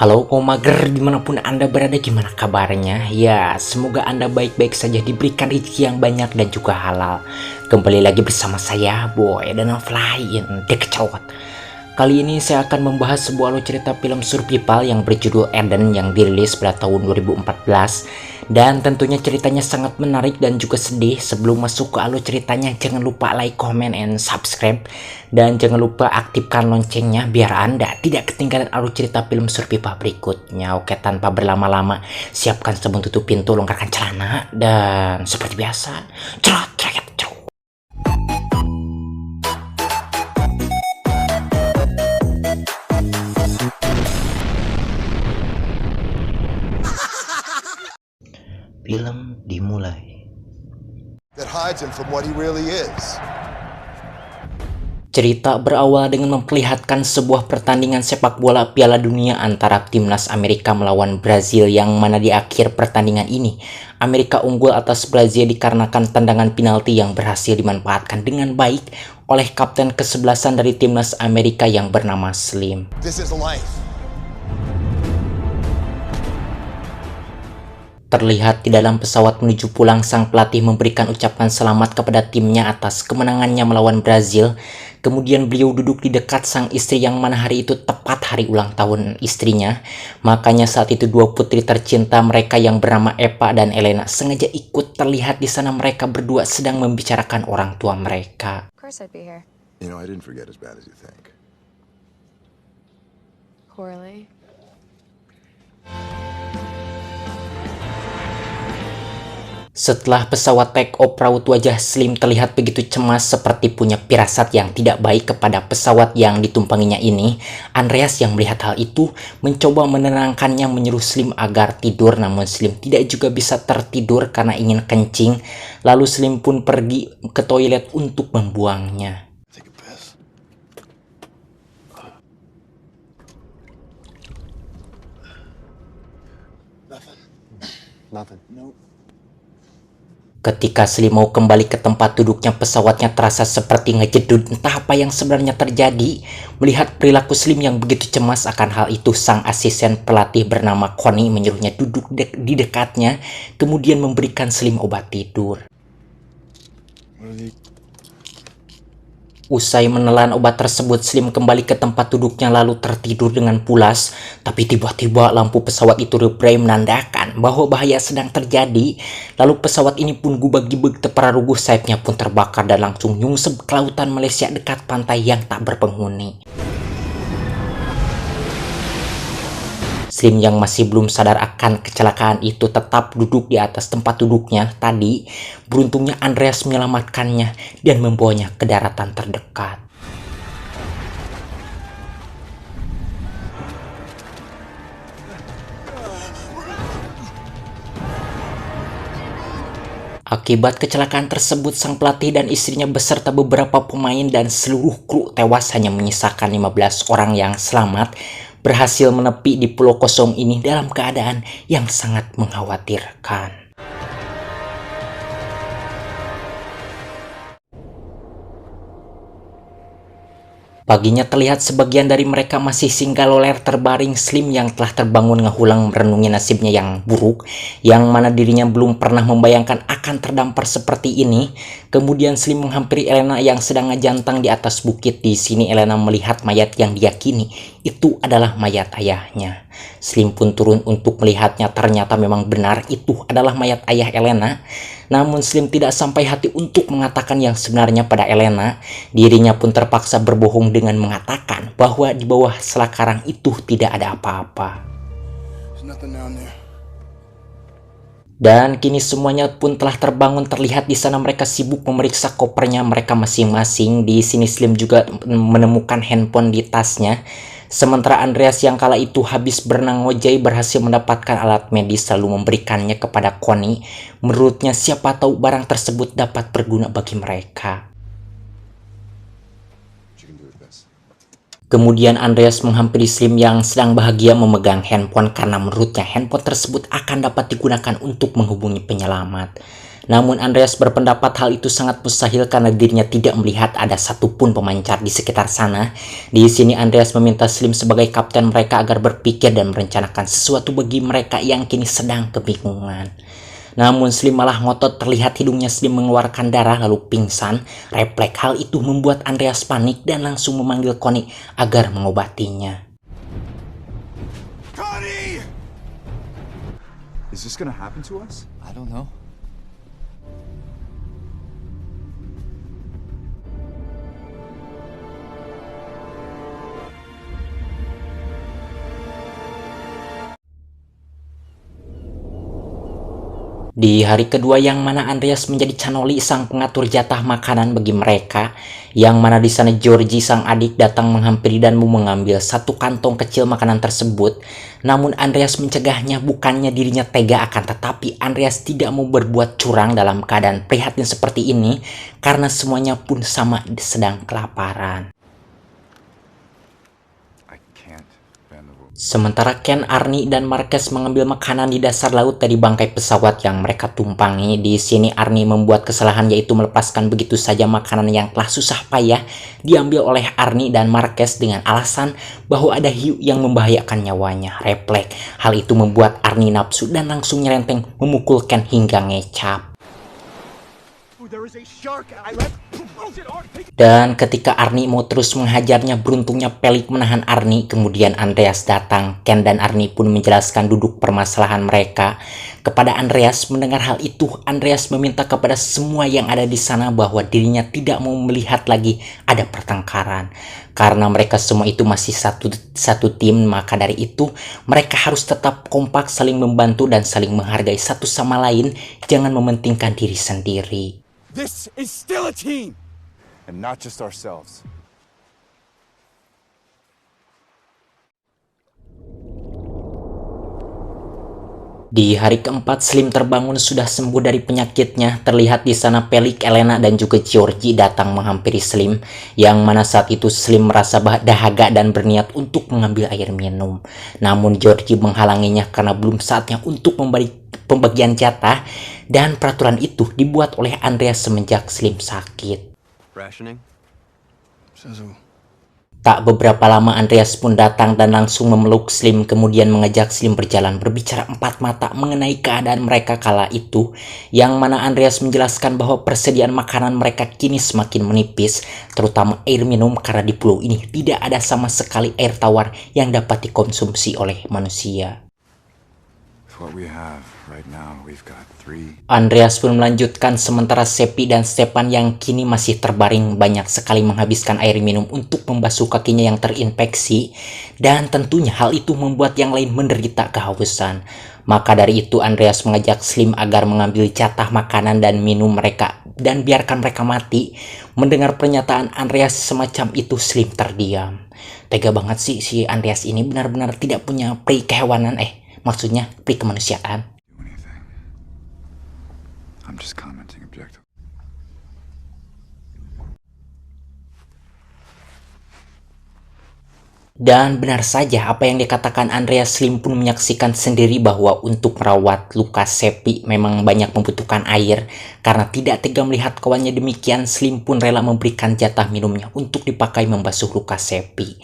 Halo Komager, dimanapun Anda berada, gimana kabarnya? Ya, semoga Anda baik-baik saja, diberikan rezeki yang banyak dan juga halal. Kembali lagi bersama saya, Boy, dan offline The Kecawat. Kali ini saya akan membahas sebuah alur cerita film survival yang berjudul Eden yang dirilis pada tahun 2014. Dan tentunya ceritanya sangat menarik dan juga sedih. Sebelum masuk ke alur ceritanya, jangan lupa like, comment, and subscribe. Dan jangan lupa aktifkan loncengnya biar Anda tidak ketinggalan alur cerita film survival berikutnya. Oke, tanpa berlama-lama, siapkan sabun tutup pintu, longgarkan celana, dan seperti biasa, cerot, cerot, cerot. Film dimulai. That hides him from what he really is. Cerita berawal dengan memperlihatkan sebuah pertandingan sepak bola Piala Dunia antara timnas Amerika melawan Brazil, yang mana di akhir pertandingan ini Amerika unggul atas Brazil dikarenakan tendangan penalti yang berhasil dimanfaatkan dengan baik oleh kapten kesebelasan dari timnas Amerika yang bernama Slim. This is life. Terlihat di dalam pesawat menuju pulang, sang pelatih memberikan ucapan selamat kepada timnya atas kemenangannya melawan Brazil. Kemudian beliau duduk di dekat sang istri, yang mana hari itu tepat hari ulang tahun istrinya. Makanya saat itu dua putri tercinta mereka yang bernama Eva dan Elena sengaja ikut terlihat di sana. Mereka berdua sedang membicarakan orang tua mereka. Of course I'd be here. You know, I didn't forget as bad as you think. Poorly. Setelah pesawat take off, raut wajah Slim terlihat begitu cemas, seperti punya firasat yang tidak baik kepada pesawat yang ditumpanginya ini. Andreas yang melihat hal itu mencoba menenangkannya, menyuruh Slim agar tidur, namun Slim tidak juga bisa tertidur karena ingin kencing. Lalu Slim pun pergi ke toilet untuk membuangnya. Take a piss. Nothing. Nope. Ketika Slim mau kembali ke tempat duduknya, pesawatnya terasa seperti ngejedut. Entah apa yang sebenarnya terjadi. Melihat perilaku Slim yang begitu cemas akan hal itu, sang asisten pelatih bernama Connie menyuruhnya duduk di dekatnya, kemudian memberikan Slim obat tidur. Usai menelan obat tersebut, Slim kembali ke tempat duduknya lalu tertidur dengan pulas. Tapi tiba-tiba lampu pesawat itu repray menandakan bahwa bahaya sedang terjadi. Lalu pesawat ini pun gubag-gibag, teperaruguh, sayapnya pun terbakar dan langsung nyungsep ke lautan Malaysia dekat pantai yang tak berpenghuni. Slim yang masih belum sadar akan kecelakaan itu tetap duduk di atas tempat duduknya tadi. Beruntungnya Andreas menyelamatkannya dan membawanya ke daratan terdekat. Akibat kecelakaan tersebut, sang pelatih dan istrinya beserta beberapa pemain dan seluruh kru tewas, hanya menyisakan 15 orang yang selamat, berhasil menepi di pulau kosong ini dalam keadaan yang sangat mengkhawatirkan. Paginya terlihat sebagian dari mereka masih singgaloler terbaring. Slim yang telah terbangun ngehulang merenungi nasibnya yang buruk, yang mana dirinya belum pernah membayangkan akan terdampar seperti ini. Kemudian Slim menghampiri Elena yang sedang ngejantang di atas bukit. Di sini Elena melihat mayat yang diyakini itu adalah mayat ayahnya. Slim pun turun untuk melihatnya. Ternyata memang benar itu adalah mayat ayah Elena. Namun Slim tidak sampai hati untuk mengatakan yang sebenarnya pada Elena. Dirinya pun terpaksa berbohong dengan mengatakan bahwa di bawah selakarang itu tidak ada apa-apa. Dan kini semuanya pun telah terbangun. Terlihat di sana mereka sibuk memeriksa kopernya mereka masing-masing. Di sini Slim juga menemukan handphone di tasnya. Sementara Andreas yang kala itu habis berenang ngojai berhasil mendapatkan alat medis lalu memberikannya kepada Connie. Menurutnya siapa tahu barang tersebut dapat berguna bagi mereka. Kemudian Andreas menghampiri Slim yang sedang bahagia memegang handphone karena menurutnya handphone tersebut akan dapat digunakan untuk menghubungi penyelamat. Namun Andreas berpendapat hal itu sangat mustahil karena dirinya tidak melihat ada satupun pemancar di sekitar sana. Di sini Andreas meminta Slim sebagai kapten mereka agar berpikir dan merencanakan sesuatu bagi mereka yang kini sedang kebingungan. Namun Slim malah ngotot, terlihat hidungnya Slim mengeluarkan darah lalu pingsan. Refleks hal itu membuat Andreas panik dan langsung memanggil Connie agar mengobatinya. Connie! Is this gonna happen to us? I don't know. Di hari kedua yang mana Andreas menjadi Canoli sang pengatur jatah makanan bagi mereka, yang mana di sana Georgie sang adik datang menghampiri dan mau mengambil satu kantong kecil makanan tersebut. Namun Andreas mencegahnya, bukannya dirinya tega, akan tetapi Andreas tidak mau berbuat curang dalam keadaan prihatin seperti ini karena semuanya pun sama sedang kelaparan. Sementara Ken, Arnie, dan Marquez mengambil makanan di dasar laut dari bangkai pesawat yang mereka tumpangi. Di sini Arnie membuat kesalahan, yaitu melepaskan begitu saja makanan yang telah susah payah diambil oleh Arnie dan Marquez dengan alasan bahwa ada hiu yang membahayakan nyawanya. Refleks hal itu membuat Arnie nafsu dan langsung nyerenteng memukul Ken hingga ngecap. Dan ketika Arnie mau terus menghajarnya, beruntungnya Pelik menahan Arnie. Kemudian Andreas datang. Ken dan Arnie pun menjelaskan duduk permasalahan mereka kepada Andreas. Mendengar hal itu, Andreas meminta kepada semua yang ada di sana bahwa dirinya tidak mau melihat lagi ada pertengkaran. Karena mereka semua itu masih satu tim, maka dari itu mereka harus tetap kompak, saling membantu dan saling menghargai satu sama lain. Jangan mementingkan diri sendiri. This is still a team! And not just ourselves. Di hari keempat, Slim terbangun sudah sembuh dari penyakitnya. Terlihat di sana Pelik, Elena, dan juga Georgie datang menghampiri Slim, yang mana saat itu Slim merasa dahaga dan berniat untuk mengambil air minum. Namun Georgie menghalanginya karena belum saatnya untuk pembagian jatah, dan peraturan itu dibuat oleh Andreas semenjak Slim sakit. Rationing? Tak beberapa lama Andreas pun datang dan langsung memeluk Slim, kemudian mengajak Slim berjalan berbicara empat mata mengenai keadaan mereka kala itu, yang mana Andreas menjelaskan bahwa persediaan makanan mereka kini semakin menipis, terutama air minum, karena di pulau ini tidak ada sama sekali air tawar yang dapat dikonsumsi oleh manusia. What we have right now, we've got 3. Andreas pun melanjutkan, sementara Seppi dan Stepan yang kini masih terbaring banyak sekali menghabiskan air minum untuk membasuh kakinya yang terinfeksi, dan tentunya hal itu membuat yang lain menderita kehausan. Maka dari itu Andreas mengajak Slim agar mengambil jatah makanan dan minum mereka dan biarkan mereka mati. Mendengar pernyataan Andreas semacam itu, Slim terdiam. Tega banget sih si Andreas ini, benar-benar tidak punya pri kehewanan, maksudnya pri kemanusiaan. I'm just commenting objectively. Dan benar saja apa yang dikatakan Andreas, Slim pun menyaksikan sendiri bahwa untuk merawat luka Seppi memang banyak membutuhkan air. Karena tidak tega melihat kawannya demikian, Slim pun rela memberikan jatah minumnya untuk dipakai membasuh luka Seppi.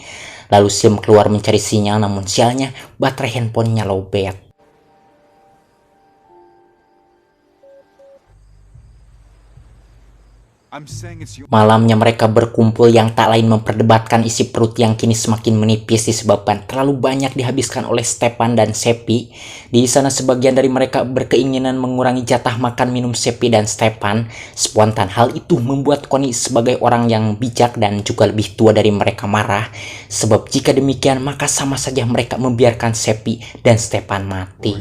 Lalu Slim keluar mencari sinyal, namun sialnya baterai handphonenya lowbat. Malamnya mereka berkumpul, yang tak lain memperdebatkan isi perut yang kini semakin menipis disebabkan terlalu banyak dihabiskan oleh Stepan dan Seppi. Di sana sebagian dari mereka berkeinginan mengurangi jatah makan minum Seppi dan Stepan. Spontan hal itu membuat Connie sebagai orang yang bijak dan juga lebih tua dari mereka marah. Sebab jika demikian maka sama saja mereka membiarkan Seppi dan Stepan mati.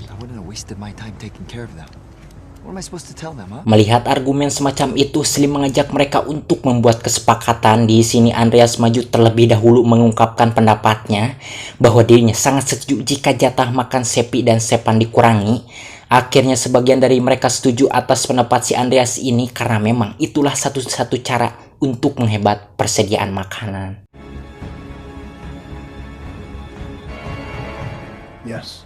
Melihat argumen semacam itu, Slim mengajak mereka untuk membuat kesepakatan. Di sini Andreas maju terlebih dahulu mengungkapkan pendapatnya bahwa dirinya sangat setuju jika jatah makan Seppi dan Stepan dikurangi. Akhirnya sebagian dari mereka setuju atas pendapat si Andreas ini karena memang itulah satu-satu cara untuk menghebat persediaan makanan. Yes.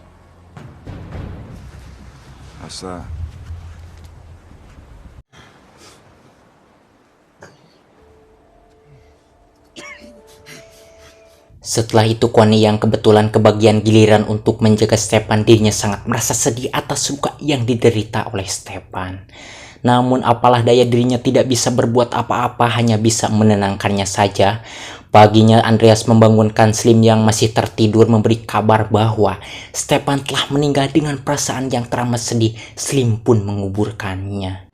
Setelah itu Connie yang kebetulan kebagian giliran untuk menjaga Stepan, dirinya sangat merasa sedih atas luka yang diderita oleh Stepan. Namun apalah daya, dirinya tidak bisa berbuat apa-apa, hanya bisa menenangkannya saja. Paginya Andreas membangunkan Slim yang masih tertidur, memberi kabar bahwa Stepan telah meninggal. Dengan perasaan yang teramat sedih, Slim pun menguburkannya.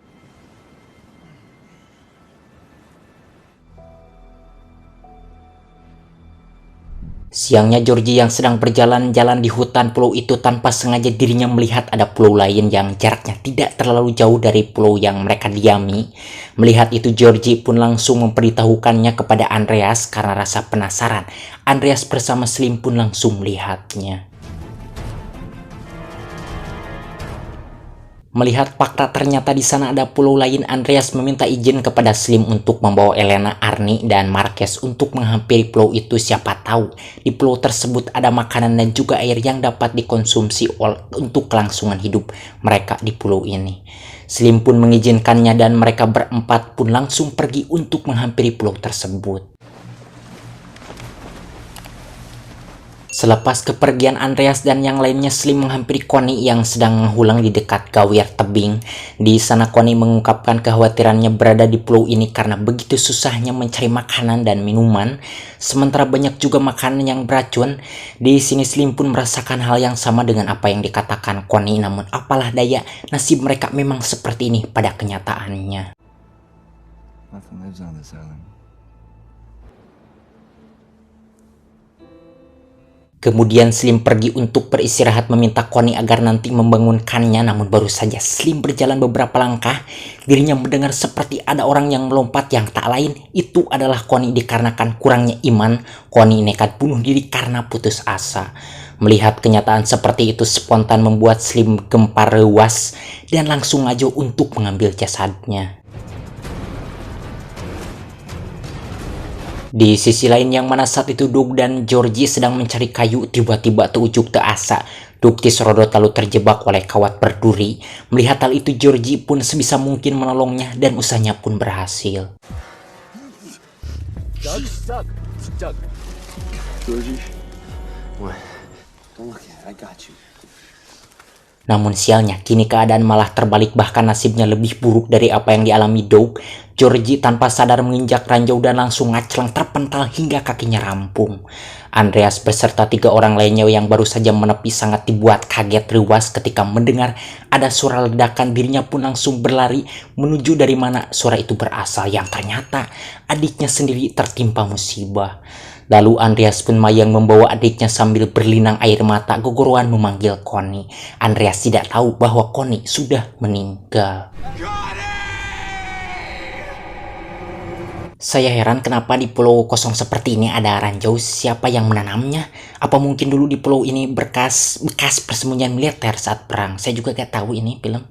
Siangnya Georgie yang sedang berjalan-jalan di hutan pulau itu, tanpa sengaja dirinya melihat ada pulau lain yang jaraknya tidak terlalu jauh dari pulau yang mereka diami. Melihat itu Georgie pun langsung memberitahukannya kepada Andreas karena rasa penasaran. Andreas bersama Slim pun langsung melihatnya. Melihat fakta ternyata di sana ada pulau lain, Andreas meminta izin kepada Slim untuk membawa Elena, Arnie, dan Marquez untuk menghampiri pulau itu. Siapa tahu di pulau tersebut ada makanan dan juga air yang dapat dikonsumsi untuk kelangsungan hidup mereka di pulau ini. Slim pun mengizinkannya dan mereka berempat pun langsung pergi untuk menghampiri pulau tersebut. Selepas kepergian Andreas dan yang lainnya, Slim menghampiri Connie yang sedang menghulang di dekat gawir tebing. Di sana Connie mengungkapkan kekhawatirannya berada di pulau ini karena begitu susahnya mencari makanan dan minuman, sementara banyak juga makanan yang beracun. Di sini Slim pun merasakan hal yang sama dengan apa yang dikatakan Connie, namun apalah daya, nasib mereka memang seperti ini pada kenyataannya. Nothing lives on this island. Kemudian Slim pergi untuk beristirahat, meminta Connie agar nanti membangunkannya. Namun baru saja Slim berjalan beberapa langkah, dirinya mendengar seperti ada orang yang melompat, yang tak lain itu adalah Connie. Dikarenakan kurangnya iman, Connie nekat bunuh diri karena putus asa. Melihat kenyataan seperti itu spontan membuat Slim gempar rewas dan langsung maju untuk mengambil jasadnya. Di sisi lain yang mana saat itu Doug dan Georgie sedang mencari kayu, tiba-tiba tujuh asa Doug diserodot lalu terjebak oleh kawat berduri. Melihat hal itu Georgie pun sebisa mungkin menolongnya dan usahanya pun berhasil. Doug, Georgie, what? Don't look at it. I got you. Namun sialnya, kini keadaan malah terbalik, bahkan nasibnya lebih buruk dari apa yang dialami Doug. Georgie tanpa sadar menginjak ranjau dan langsung ngaclang terpental hingga kakinya rampung. Andreas beserta 3 orang lainnya yang baru saja menepi sangat dibuat kaget riwas ketika mendengar ada suara ledakan. Dirinya pun langsung berlari menuju dari mana suara itu berasal, yang ternyata adiknya sendiri tertimpa musibah. Lalu Andreas pun mayang membawa adiknya sambil berlinang air mata, gogorohan memanggil Connie. Andreas tidak tahu bahwa Connie sudah meninggal. Saya heran kenapa di pulau kosong seperti ini ada ranjau. Siapa yang menanamnya? Apa mungkin dulu di pulau ini bekas persembunyian militer saat perang? Saya juga gak tahu ini film.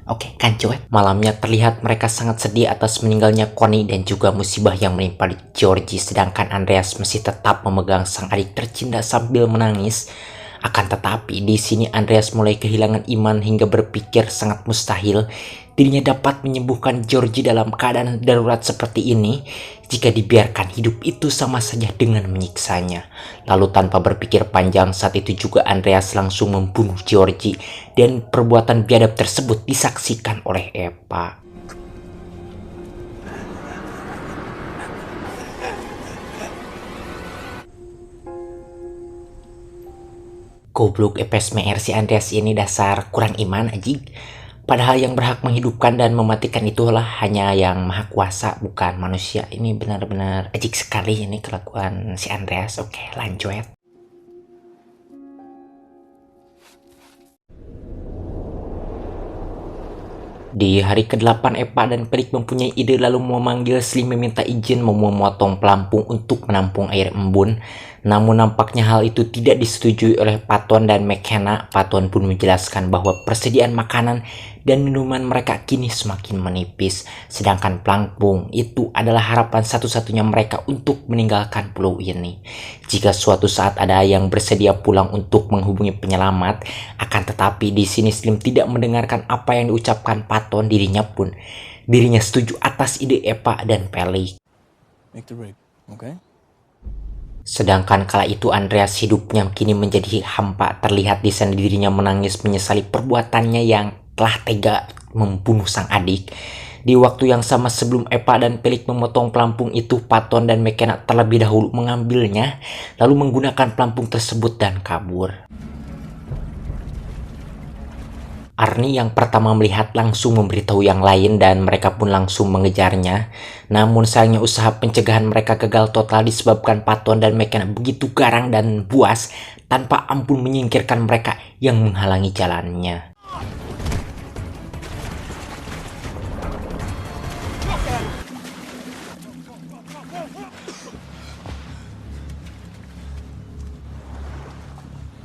Oke, kan cuek. Malamnya terlihat mereka sangat sedih atas meninggalnya Connie dan juga musibah yang menimpa Georgie. Sedangkan Andreas masih tetap memegang sang adik tercinta sambil menangis. Akan tetapi di sini Andreas mulai kehilangan iman hingga berpikir sangat mustahil dirinya dapat menyembuhkan Georgie dalam keadaan darurat seperti ini. Jika dibiarkan, hidup itu sama saja dengan menyiksanya. Lalu tanpa berpikir panjang, saat itu juga Andreas langsung membunuh Georgie dan perbuatan biadab tersebut disaksikan oleh Eva. Goblok EPSMR si Andreas ini, dasar kurang iman anjing. Padahal yang berhak menghidupkan dan mematikan itulah hanya yang maha kuasa, bukan manusia. Ini benar-benar ajik sekali ini kelakuan si Andreas. Oke, lanjut. Di hari ke-8 Eva dan Perik mempunyai ide lalu memanggil Slim meminta izin memotong pelampung untuk menampung air embun. Namun nampaknya hal itu tidak disetujui oleh Patton dan McKenna. Patton pun menjelaskan bahwa persediaan makanan dan minuman mereka kini semakin menipis. Sedangkan pelampung itu adalah harapan satu-satunya mereka untuk meninggalkan pulau ini. Jika suatu saat ada yang bersedia pulang untuk menghubungi penyelamat, akan tetapi di sini Slim tidak mendengarkan apa yang diucapkan Patton. Dirinya pun dirinya setuju atas ide Epa dan Pelik. Make the raid, okay? Sedangkan kala itu Andreas hidupnya kini menjadi hampa. Terlihat di sana dirinya menangis menyesali perbuatannya yang telah tega membunuh sang adik. Di waktu yang sama sebelum Epa dan Pelik memotong pelampung itu, Patton dan McKenna terlebih dahulu mengambilnya, lalu menggunakan pelampung tersebut dan kabur. Arnie yang pertama melihat langsung memberitahu yang lain dan mereka pun langsung mengejarnya. Namun sayangnya usaha pencegahan mereka gagal total disebabkan Patton dan McKenna begitu garang dan buas tanpa ampun menyingkirkan mereka yang menghalangi jalannya.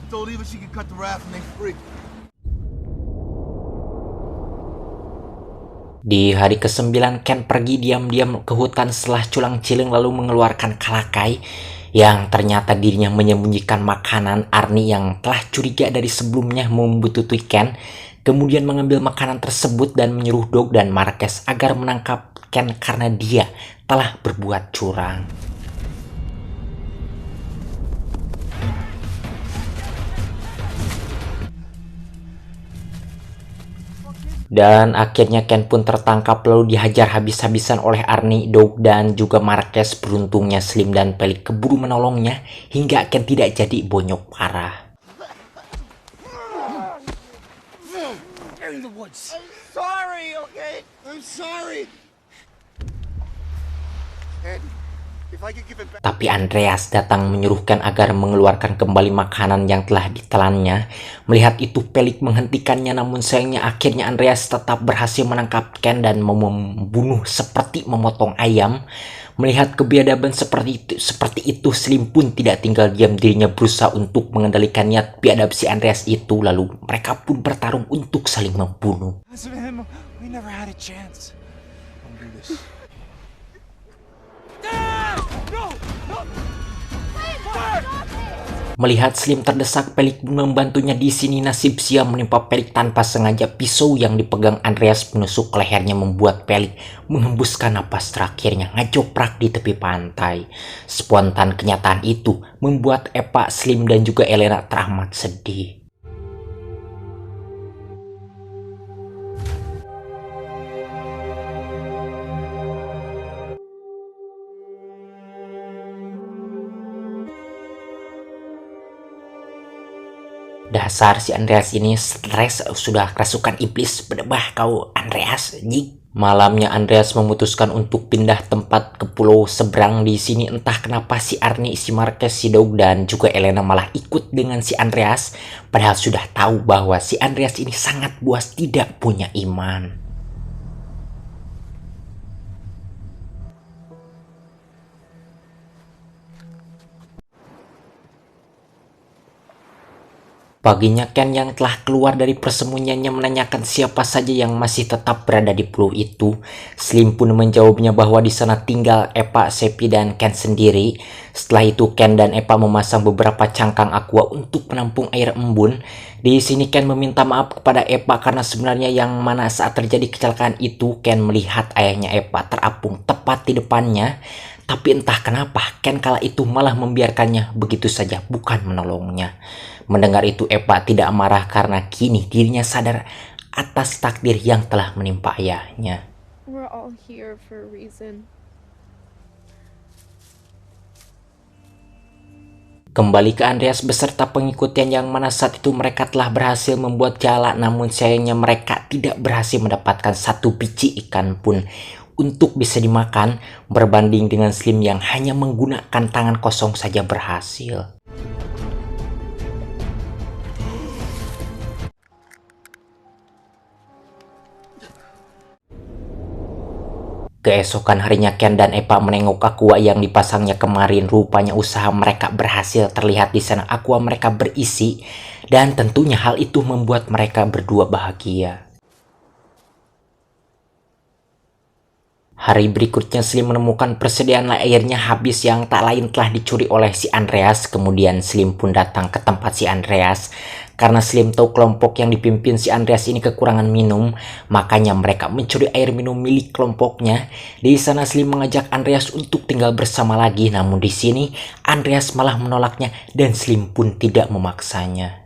Told Eva she could cut the raft and they free. Di hari ke-9, Ken pergi diam-diam ke hutan setelah culang-ciling lalu mengeluarkan kalakai yang ternyata dirinya menyembunyikan makanan. Arnie yang telah curiga dari sebelumnya membuntuti Ken, kemudian mengambil makanan tersebut dan menyuruh Doug dan Marquez agar menangkap Ken karena dia telah berbuat curang. Dan akhirnya Ken pun tertangkap lalu dihajar habis-habisan oleh Arnie, Doug, dan juga Marquez. Beruntungnya Slim dan Pelik keburu menolongnya hingga Ken tidak jadi bonyok parah. Sorry, okay? I'm sorry. And if I could give it back. Tapi Andreas datang menyuruhkan agar mengeluarkan kembali makanan yang telah ditelannya. Melihat itu Pelik menghentikannya, namun sayangnya akhirnya Andreas tetap berhasil menangkap Ken dan membunuh seperti memotong ayam. Melihat kebiadaban seperti itu, Slim pun tidak tinggal diam, dirinya berusaha untuk mengendalikan niat biadab si Andreas itu. Lalu mereka pun bertarung untuk saling membunuh. Because of him, we never had a chance. Don't do this. Melihat Slim terdesak, Pelik pun membantunya. Di sini nasib sial menimpa Pelik tanpa sengaja. Pisau yang dipegang Andreas menusuk lehernya membuat Pelik menghembuskan napas terakhirnya ngajoprak di tepi pantai. Spontan kenyataan itu membuat Epa, Slim, dan juga Elena teramat sedih. Dasar si Andreas ini stres, sudah kerasukan iblis. Berdebah kau Andreas, jik. Malamnya Andreas memutuskan untuk pindah tempat ke pulau seberang. Di sini entah kenapa si Arnie, si Marquez, si Doug, dan juga Elena malah ikut dengan si Andreas. Padahal sudah tahu bahwa si Andreas ini sangat buas, tidak punya iman. Paginya Ken yang telah keluar dari persembunyiannya menanyakan siapa saja yang masih tetap berada di pulau itu. Slim pun menjawabnya bahwa di sana tinggal Epa, Seppi, dan Ken sendiri. Setelah itu Ken dan Epa memasang beberapa cangkang aqua untuk menampung air embun. Di sini Ken meminta maaf kepada Epa karena sebenarnya yang mana saat terjadi kecelakaan itu Ken melihat ayahnya Epa terapung tepat di depannya. Tapi entah kenapa Ken kala itu malah membiarkannya begitu saja, bukan menolongnya. Mendengar itu Epa tidak marah karena kini dirinya sadar atas takdir yang telah menimpa ayahnya. We're all here for a reason. Kembali ke Andreas beserta pengikutnya yang mana saat itu mereka telah berhasil membuat jala, namun sayangnya mereka tidak berhasil mendapatkan satu biji ikan pun untuk bisa dimakan, berbanding dengan Slim yang hanya menggunakan tangan kosong saja berhasil. Keesokan harinya Ken dan Epa menengok aqua yang dipasangnya kemarin. Rupanya usaha mereka berhasil, terlihat di sana aqua mereka berisi, dan tentunya hal itu membuat mereka berdua bahagia. Hari berikutnya Slim menemukan persediaan airnya habis yang tak lain telah dicuri oleh si Andreas. Kemudian Slim pun datang ke tempat si Andreas. Karena Slim tahu kelompok yang dipimpin si Andreas ini kekurangan minum, makanya mereka mencuri air minum milik kelompoknya. Di sana Slim mengajak Andreas untuk tinggal bersama lagi, namun di sini Andreas malah menolaknya dan Slim pun tidak memaksanya.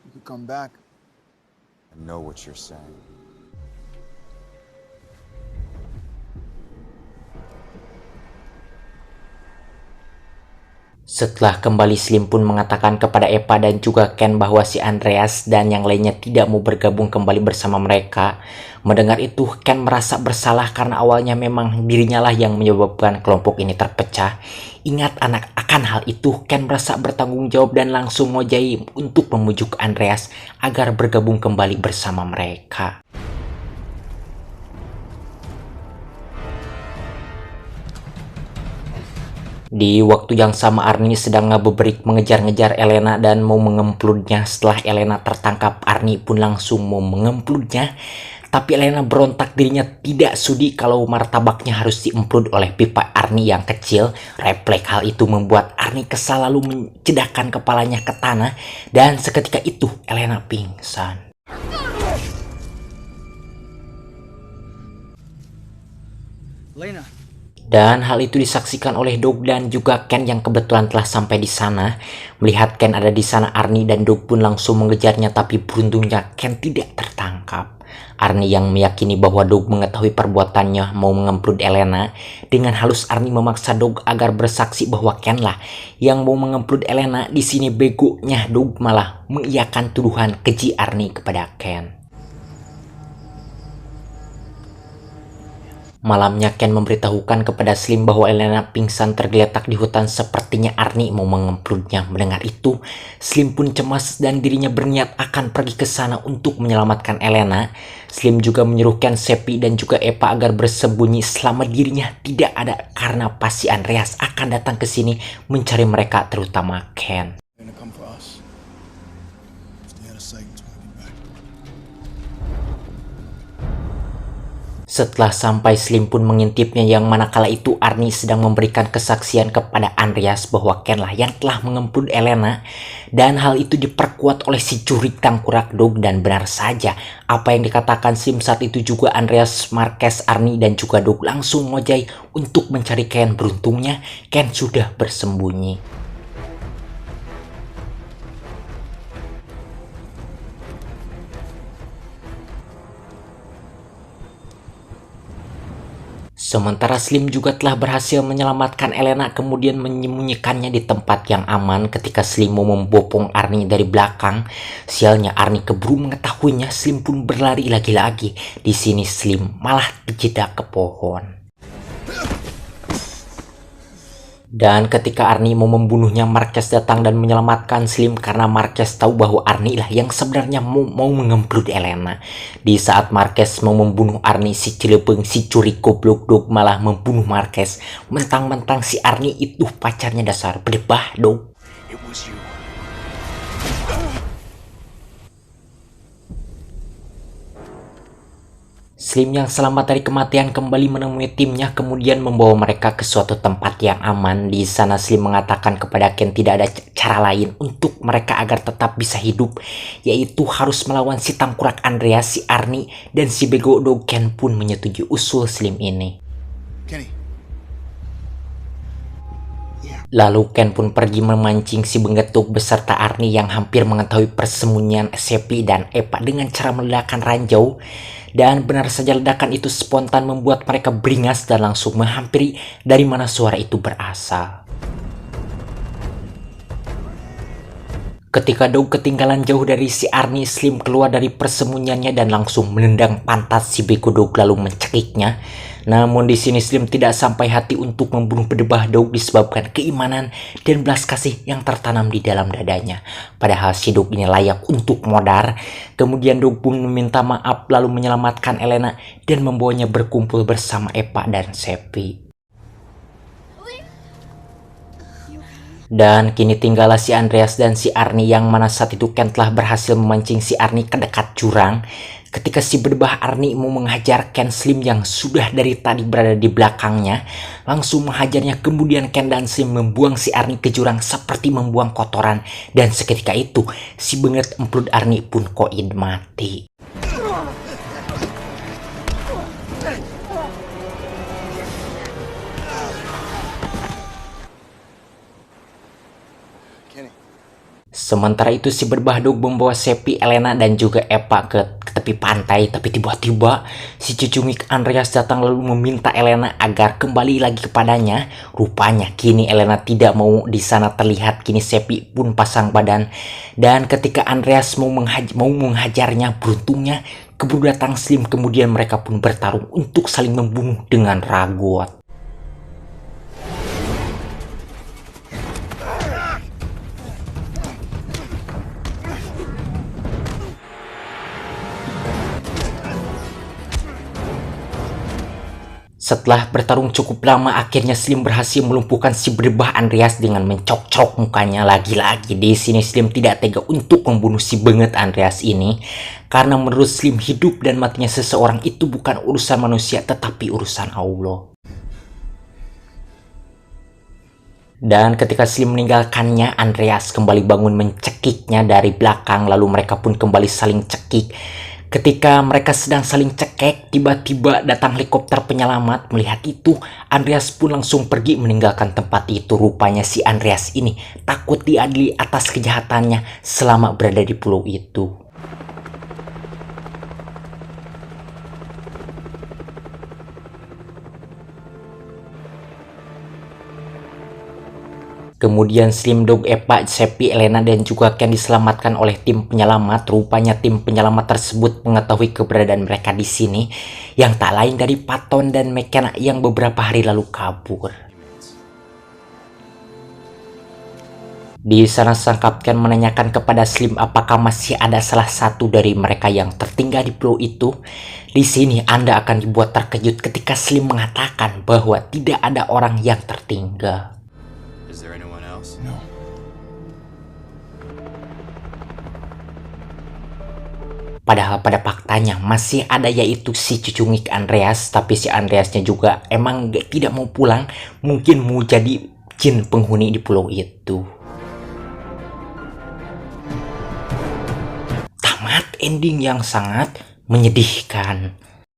You could come back. I know what you're saying. Setelah kembali, Slim pun mengatakan kepada Eva dan juga Ken bahwa si Andreas dan yang lainnya tidak mau bergabung kembali bersama mereka. Mendengar itu, Ken merasa bersalah karena awalnya memang dirinya lah yang menyebabkan kelompok ini terpecah. Ingat akan hal itu, Ken merasa bertanggung jawab dan langsung ngojai untuk membujuk Andreas agar bergabung kembali bersama mereka. Di waktu yang sama Arnie sedang ngabeberik mengejar-ngejar Elena dan mau mengemplutnya. Setelah Elena tertangkap, Arnie pun langsung mau mengemplutnya. Tapi Elena berontak, dirinya tidak sudi kalau martabaknya harus diemplut oleh pipa Arnie yang kecil. Refleks hal itu membuat Arnie kesal lalu mencedakkan kepalanya ke tanah. Dan seketika itu Elena pingsan. Lena. Dan hal itu disaksikan oleh Doug dan juga Ken yang kebetulan telah sampai di sana. Melihat Ken ada di sana, Arnie dan Doug pun langsung mengejarnya, tapi beruntungnya Ken tidak tertangkap. Arnie yang meyakini bahwa Doug mengetahui perbuatannya mau mengemplut Elena. Dengan halus Arnie memaksa Doug agar bersaksi bahwa Ken lah yang mau mengemplut Elena. Di sini begonya Doug malah mengiyakan tuduhan keji Arnie kepada Ken. Malamnya Ken memberitahukan kepada Slim bahwa Elena pingsan tergeletak di hutan, sepertinya Arnie mau mengemplutnya. Mendengar itu, Slim pun cemas dan dirinya berniat akan pergi ke sana untuk menyelamatkan Elena. Slim juga menyuruhkan Seppi dan juga Eva agar bersembunyi selama dirinya tidak ada, karena pasti Andreas akan datang ke sini mencari mereka, terutama Ken. They're gonna come for us. Stay out of sight until I get back. Setelah sampai, Slim pun mengintipnya yang manakala itu Arnie sedang memberikan kesaksian kepada Andreas bahwa Ken lah yang telah mengemplut Elena. Dan hal itu diperkuat oleh si curik tangkurak Doug, dan benar saja apa yang dikatakan Slim saat itu juga. Andreas, Marquez, Arnie dan juga Doug langsung ngojai untuk mencari Ken. Beruntungnya Ken sudah bersembunyi. Sementara Slim juga telah berhasil menyelamatkan Elena, kemudian menyembunyikannya di tempat yang aman. Ketika Slim mau membopong Arnie dari belakang, sialnya Arnie keburu mengetahuinya. Slim pun berlari lagi-lagi. Di sini Slim malah terjebak ke pohon. Dan ketika Arnie mau membunuhnya, Marquez datang dan menyelamatkan Slim karena Marquez tahu bahwa Arnie lah yang sebenarnya mau mengemplut Elena. Di saat Marquez mau membunuh Arnie, si Cilepeng, si curi goblok Doug malah membunuh Marquez. Mentang-mentang si Arnie itu pacarnya, dasar berdebah Doug. It was you. Slim yang selamat dari kematian kembali menemui timnya, kemudian membawa mereka ke suatu tempat yang aman. Di sana Slim mengatakan kepada Ken tidak ada cara lain untuk mereka agar tetap bisa hidup, yaitu harus melawan si tangkurak Andreas, si Arnie, dan si bego Doug. Ken pun menyetujui usul Slim ini. Kenny. Lalu Ken pun pergi memancing si Benggetuk beserta Arnie yang hampir mengetahui persembunyian Seppi dan Eva dengan cara meledakkan ranjau. Dan benar saja ledakan itu spontan membuat mereka beringas dan langsung menghampiri dari mana suara itu berasal. Ketika Doug ketinggalan jauh dari si Arnie, Slim keluar dari persembunyiannya dan langsung menendang pantat si bego Doug lalu mencekiknya. Namun di sini Slim tidak sampai hati untuk membunuh berdebah Doug disebabkan keimanan dan belas kasih yang tertanam di dalam dadanya. Padahal si Doug ini layak untuk modar. Kemudian Doug pun meminta maaf lalu menyelamatkan Elena dan membawanya berkumpul bersama Eva dan Seppi. Dan kini tinggallah si Andreas dan si Arnie, yang mana saat itu Ken telah berhasil memancing si Arnie ke dekat jurang. Ketika si berbah Arnie mau menghajar Ken, Slim yang sudah dari tadi berada di belakangnya langsung menghajarnya. Kemudian Ken dan Slim membuang si Arnie ke jurang seperti membuang kotoran. Dan seketika itu si benget emplut Arnie pun koin mati. Sementara itu si berbah dog membawa Seppi, Elena dan juga Eva ke tepi pantai. Tapi tiba-tiba si cucungik Andreas datang lalu meminta Elena agar kembali lagi kepadanya. Rupanya kini Elena tidak mau di sana terlihat. Kini Seppi pun pasang badan. Dan ketika Andreas mau menghajarnya, beruntungnya keburu datang Slim. Kemudian mereka pun bertarung untuk saling membunuh dengan ragot. Setelah bertarung cukup lama, akhirnya Slim berhasil melumpuhkan si berbah Andreas dengan mencok-cok mukanya. Lagi-lagi di sini Slim tidak tega untuk membunuh si benget Andreas ini, karena menurut Slim hidup dan matinya seseorang itu bukan urusan manusia tetapi urusan Allah. Dan ketika Slim meninggalkannya, Andreas kembali bangun mencekiknya dari belakang, lalu mereka pun kembali saling cekik. Ketika mereka sedang saling cekek, tiba-tiba datang helikopter penyelamat. Melihat itu, Andreas pun langsung pergi meninggalkan tempat itu. Rupanya si Andreas ini takut diadili atas kejahatannya selama berada di pulau itu. Kemudian Slim, Dog, Eva, Seppi, Elena dan juga Ken diselamatkan oleh tim penyelamat. Rupanya tim penyelamat tersebut mengetahui keberadaan mereka di sini, yang tak lain dari Patton dan McKenna yang beberapa hari lalu kabur. Di sana sang kapten menanyakan kepada Slim apakah masih ada salah satu dari mereka yang tertinggal di pulau itu. Di sini Anda akan dibuat terkejut ketika Slim mengatakan bahwa tidak ada orang yang tertinggal. Is there anyone else? No. Padahal pada faktanya masih ada, yaitu si cucungik Andreas. Tapi si Andreasnya juga emang tidak mau pulang. Mungkin mau jadi jin penghuni di pulau itu. Tamat ending yang sangat menyedihkan.